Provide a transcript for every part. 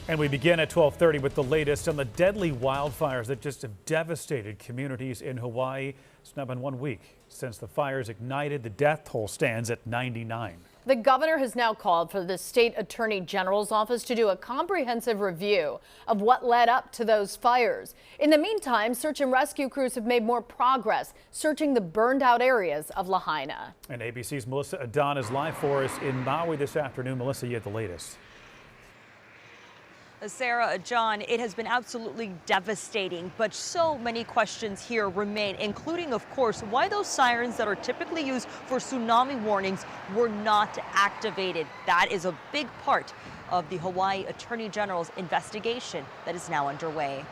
And we begin at 12:30 with the latest on the deadly wildfires that just have devastated communities in Hawaii. It's now been 1 week since the fires ignited. The death toll stands at 99. The governor has now called for the state attorney general's office to do a comprehensive review of what led up to those fires. In the meantime, search and rescue crews have made more progress searching the burned out areas of Lahaina. And ABC's Melissa Adon is live for us in Maui this afternoon. Melissa, you have the latest. Sarah, John, it has been absolutely devastating, but so many questions here remain, including, of course, why those sirens that are typically used for tsunami warnings were not activated. That is a big part of the Hawaii Attorney General's investigation that is now underway.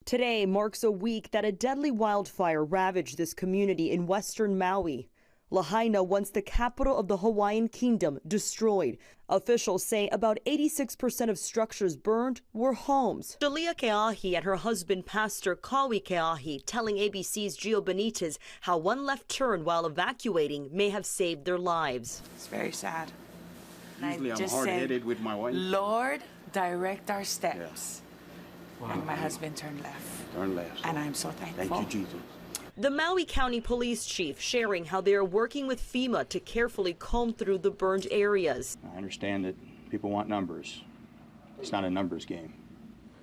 Today marks a week that a deadly wildfire ravaged this community in western Maui. Lahaina, once the capital of the Hawaiian kingdom, destroyed. Officials say about 86% of structures burned were homes. Dalia Keahi and her husband, Pastor Kawi Keahi, telling ABC's Gio Benitez how one left turn while evacuating may have saved their lives. It's very sad. Usually I'm hard-headed with my wife. Lord, direct our steps. Yeah. Wow. And my husband turned left. Turned left. And I'm so thankful. Thank you, Jesus. The Maui County Police Chief sharing how they are working with FEMA to carefully comb through the burned areas. I understand that people want numbers. It's not a numbers game.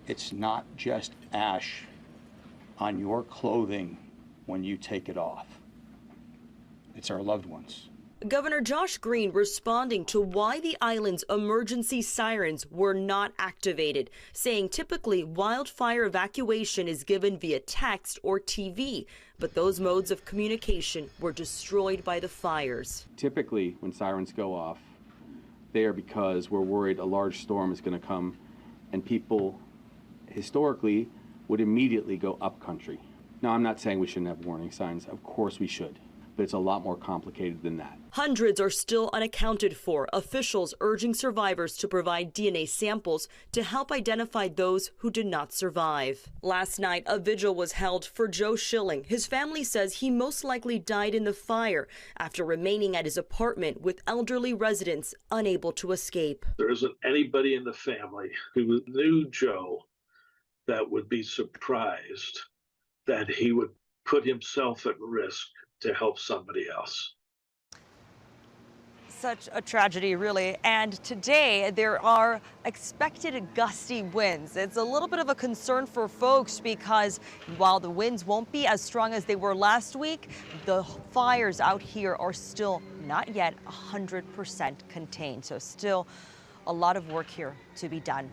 It's not just ash on your clothing when you take it off. It's our loved ones. Governor Josh Green responding to why the island's emergency sirens were not activated, saying typically wildfire evacuation is given via text or TV, but those modes of communication were destroyed by the fires. Typically, when sirens go off, they are because we're worried a large storm is going to come, and people historically would immediately go up country. Now, I'm not saying we shouldn't have warning signs. Of course we should. But it's a lot more complicated than that. Hundreds are still unaccounted for, officials urging survivors to provide DNA samples to help identify those who did not survive. Last night, a vigil was held for Joe Schilling. His family says he most likely died in the fire after remaining at his apartment with elderly residents unable to escape. There isn't anybody in the family who knew Joe that would be surprised that he would put himself at risk to help somebody else. Such a tragedy, really. And today there are expected gusty winds. It's a little bit of a concern for folks because while the winds won't be as strong as they were last week, the fires out here are still not yet 100% contained. So still a lot of work here to be done.